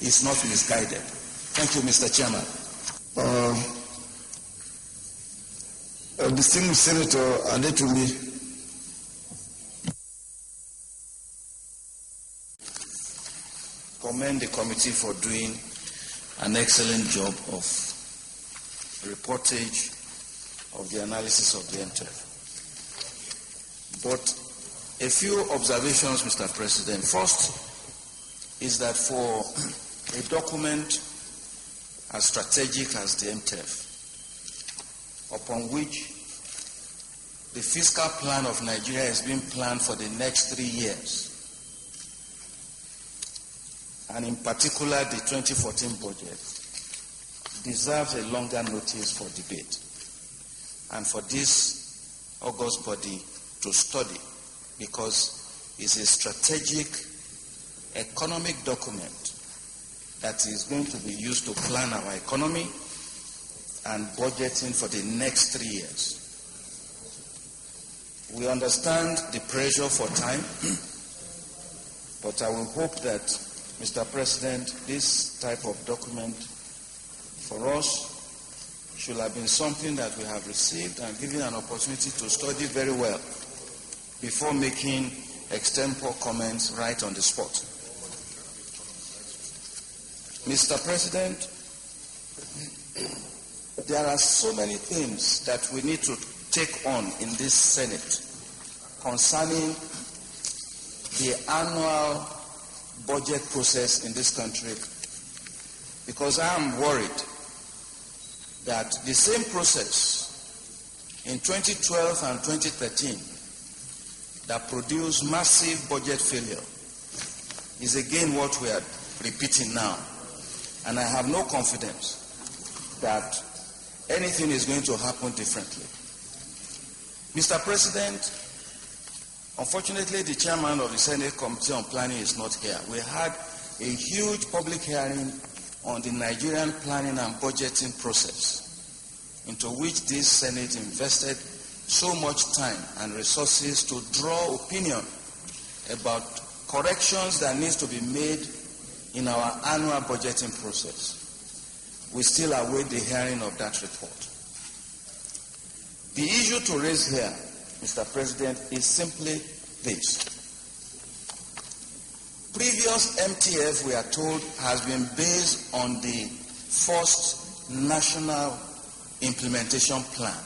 is not misguided. Thank you, Mr. Chairman. Distinguished Senator Adetunmbi. Commend the committee for doing an excellent job of reportage of the analysis of the MTF. But a few observations, Mr. President. First is that for a document as strategic as the MTF, upon which the fiscal plan of Nigeria has been planned for the next 3 years, and in particular the 2014 budget, deserves a longer notice for debate, and for this august body to study, because it's a strategic economic document that is going to be used to plan our economy and budgeting for the next 3 years. We understand the pressure for time, but I will hope that, Mr. President, this type of document for us should have been something that we have received and given an opportunity to study very well before making extempore comments right on the spot. Mr. President, there are so many things that we need to take on in this Senate concerning the annual budget process in this country, because I am worried that the same process in 2012 and 2013 that produced massive budget failure is again what we are repeating now. And I have no confidence that anything is going to happen differently. Mr. President, unfortunately, the chairman of the Senate Committee on Planning is not here. We had a huge public hearing on the Nigerian planning and budgeting process, into which this Senate invested so much time and resources to draw opinion about corrections that needs to be made in our annual budgeting process. We still await the hearing of that report. The issue to raise here, Mr. President, is simply this. Previous MTF, we are told, has been based on the first national implementation plan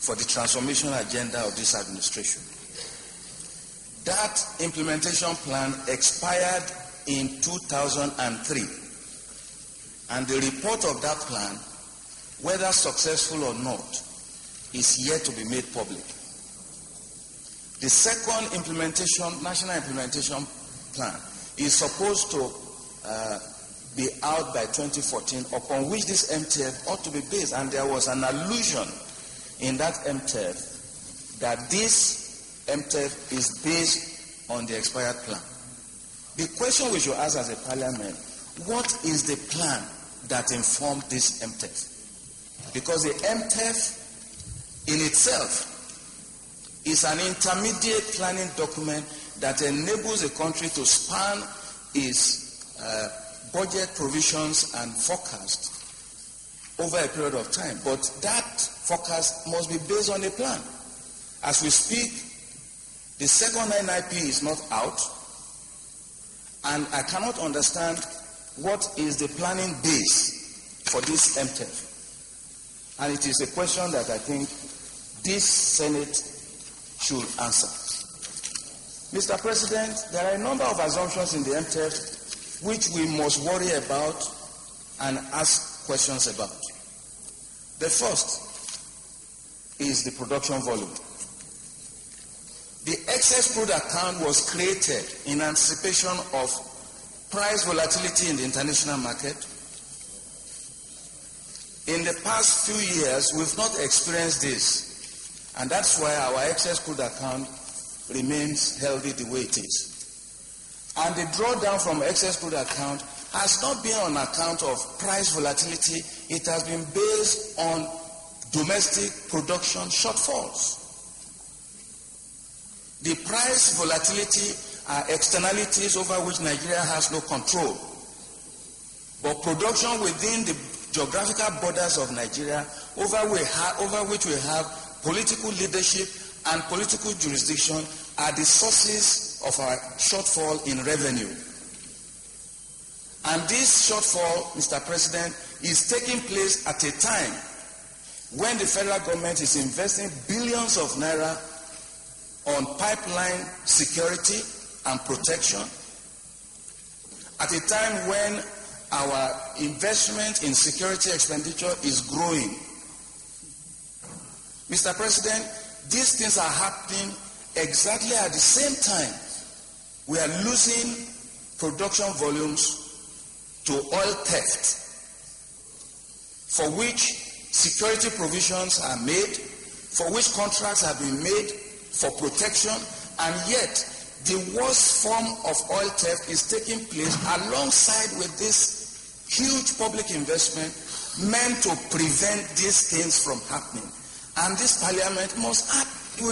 for the transformation agenda of this administration. That implementation plan expired in 2003, and the report of that plan, whether successful or not, is yet to be made public. The second national implementation plan is supposed to be out by 2014, upon which this MTF ought to be based, and there was an allusion in that MTF that this MTF is based on the expired plan. The question we should ask as a parliament, what is the plan that informed this MTF? Because the MTF in itself is an intermediate planning document that enables a country to span its budget provisions and forecast over a period of time. But that forecast must be based on a plan. As we speak, the second NIP is not out, and I cannot understand what is the planning base for this MTF. And it is a question that I think this Senate should answer. Mr. President, there are a number of assumptions in the MTF which we must worry about and ask questions about. The first is the production volume. The excess crude account was created in anticipation of price volatility in the international market. In the past few years, we've not experienced this, and that's why our excess crude account remains healthy the way it is. And the drawdown from excess crude account has not been on account of price volatility. It has been based on domestic production shortfalls. The price volatility are externalities over which Nigeria has no control. but production within the geographical borders of Nigeria, over which we have political leadership and political jurisdiction, are the sources of our shortfall in revenue. And this shortfall, Mr. President, is taking place at a time when the federal government is investing billions of naira on pipeline security and protection, at a time when our investment in security expenditure is growing. Mr. President, these things are happening exactly at the same time we are losing production volumes to oil theft, for which security provisions are made, for which contracts have been made for protection, and yet the worst form of oil theft is taking place alongside with this huge public investment meant to prevent these things from happening. And this parliament we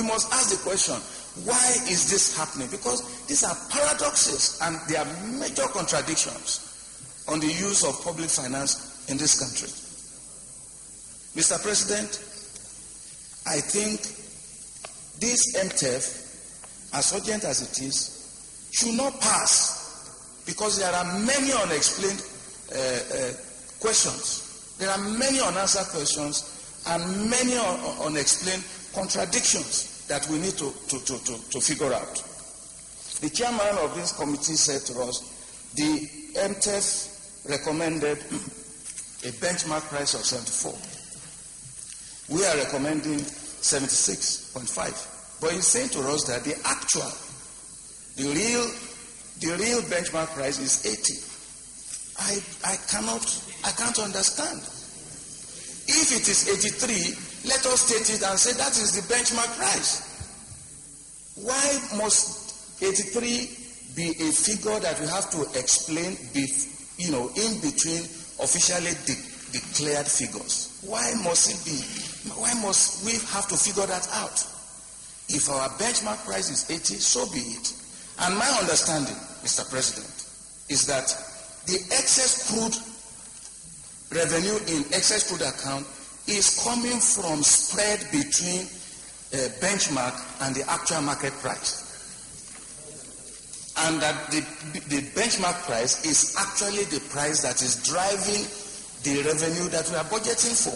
must ask the question, why is this happening? Because these are paradoxes and there are major contradictions on the use of public finance in this country. Mr. President, I think this MTF, as urgent as it is, should not pass because there are many unexplained questions. There are many unanswered questions and many unexplained contradictions that we need to figure out. The chairman of this committee said to us, the MTF recommended a benchmark price of 74. We are recommending 76.5. But he's saying to us that the real benchmark price is 80. I can't understand. If it is 83, let us state it and say that is the benchmark price. Why must 83 be a figure that we have to explain in between officially declared figures? Why must it be? Why must we have to figure that out? If our benchmark price is 80, so be it. And my understanding, Mr. President, is that the excess crude revenue in excess crude account is coming from spread between benchmark and the actual market price. And that the benchmark price is actually the price that is driving the revenue that we are budgeting for.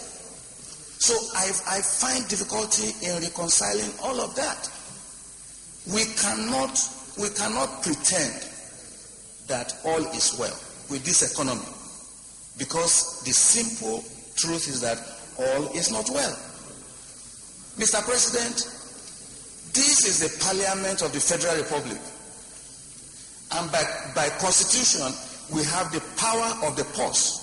So I find difficulty in reconciling all of that. We cannot pretend that all is well with this economy, because the simple truth is that all is not well. Mr. President, this is the Parliament of the Federal Republic. And by constitution, we have the power of the purse.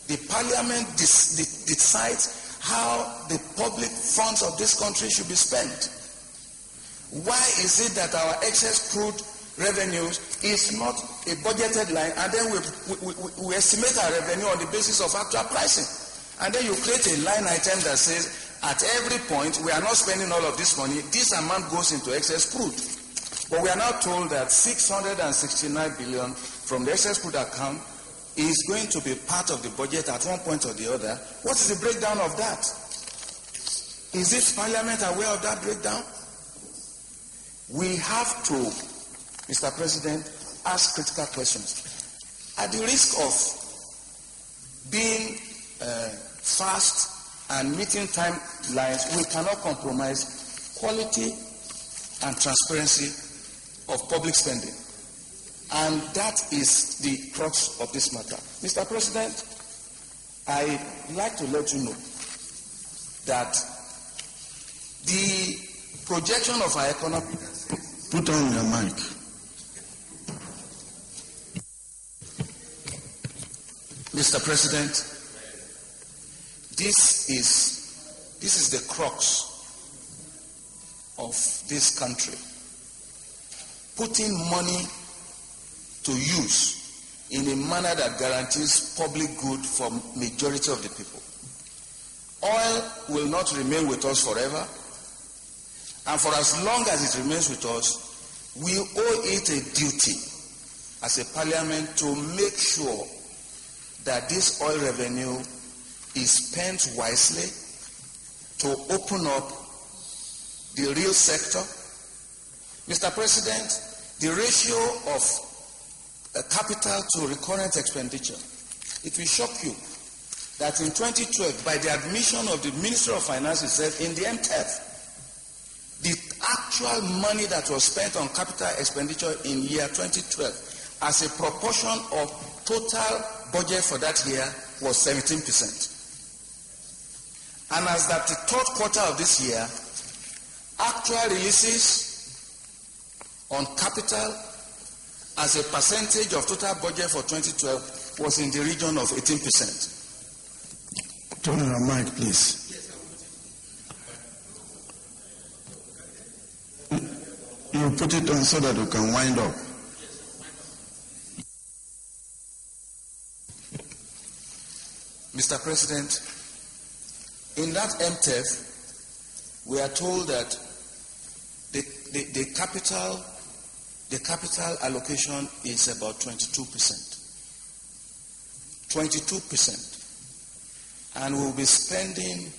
The Parliament decides how the public funds of this country should be spent. Why is it that our excess crude revenues is not a budgeted line, and then we estimate our revenue on the basis of actual pricing? And then you create a line item that says, at every point, we are not spending all of this money, this amount goes into excess crude. But we are now told that 669 billion from the excess crude account is going to be part of the budget at one point or the other. What is the breakdown of that? Is this Parliament aware of that breakdown? We have to, Mr. President, ask critical questions. At the risk of being fast and meeting timelines, we cannot compromise quality and transparency of public spending. And that is the crux of this matter. Mr. President, I'd like to let you know that the projection of our economy... Put on your mic. Mr. President, this is the crux of this country. Putting money to use in a manner that guarantees public good for majority of the people. Oil will not remain with us forever, and for as long as it remains with us, we owe it a duty as a parliament to make sure that this oil revenue is spent wisely to open up the real sector. Mr. President, the ratio of capital to recurrent expenditure, it will shock you that in 2012, by the admission of the Ministry of Finance itself in the MTF, the actual money that was spent on capital expenditure in year 2012 as a proportion of total budget for that year was 17%. And as that the third quarter of this year, actual releases on capital as a percentage of total budget for 2012 was in the region of 18%. Turn on your mic, please. You put it on so that you can wind up. Mr. President, in that MTF, we are told that the capital allocation is about 22%. 22%. And we'll be spending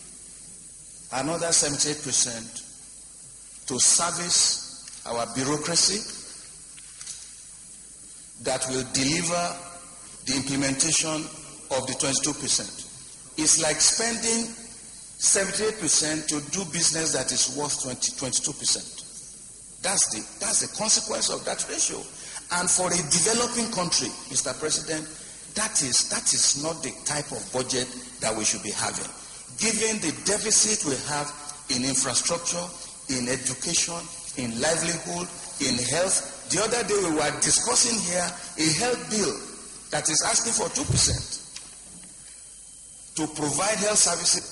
another 78% to service our bureaucracy that will deliver the implementation of the 22%. It's like spending 78% to do business that is worth 22%. That's the consequence of that ratio. And for a developing country, Mr. President, that is not the type of budget that we should be having. Given the deficit we have in infrastructure, in education, in livelihood, in health. The other day we were discussing here a health bill that is asking for 2% to provide health services.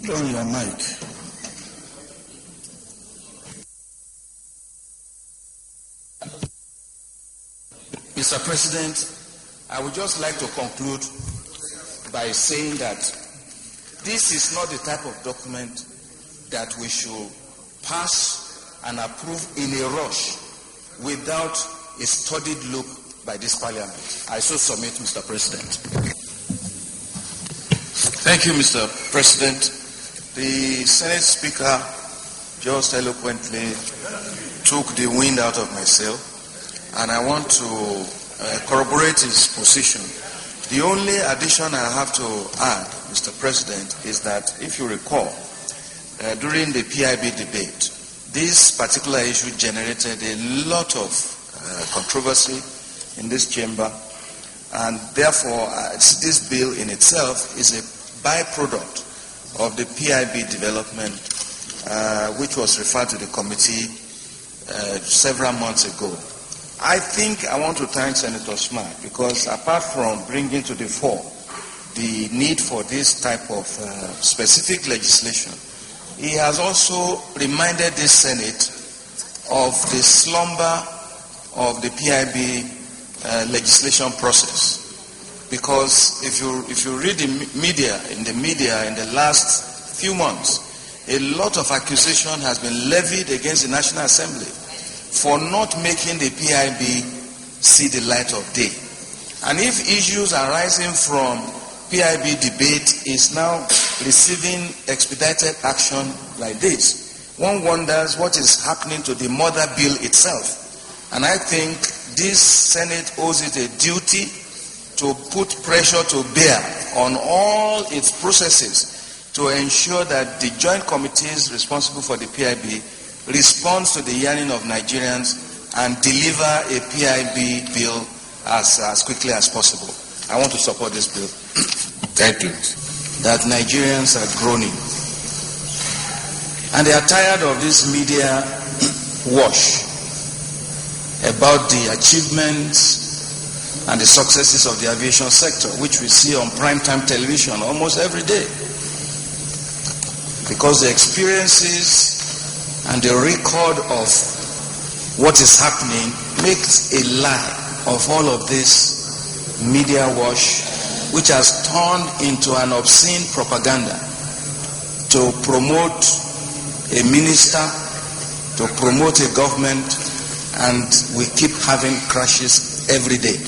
Turn your mic. Mr. President, I would just like to conclude by saying that this is not the type of document that we should pass and approve in a rush without a studied look by this Parliament. I so submit, Mr. President. Thank you, Mr. President. The Senate Speaker just eloquently took the wind out of my sail, and I want to corroborate his position. The only addition I have to add, Mr. President, is that if you recall, during the PIB debate, this particular issue generated a lot of controversy in this chamber, and therefore this bill in itself is a byproduct of the PIB development, which was referred to the committee several months ago. I think I want to thank Senator Smart, because apart from bringing to the fore the need for this type of specific legislation, he has also reminded the Senate of the slumber of the PIB legislation process. Because if you read in the media in the last few months, a lot of accusation has been levied against the National Assembly for not making the PIB see the light of day. And if issues arising from PIB debate is now receiving expedited action like this, one wonders what is happening to the mother bill itself. And I think this Senate owes it a duty to put pressure to bear on all its processes to ensure that the joint committees responsible for the PIB responds to the yearning of Nigerians and deliver a PIB bill as quickly as possible. I want to support this bill. Thank you. That Nigerians are groaning. And they are tired of this media wash about the achievements and the successes of the aviation sector, which we see on primetime television almost every day. Because the experiences and the record of what is happening makes a lie of all of this media wash, which has turned into an obscene propaganda to promote a minister, to promote a government, and we keep having crashes every day.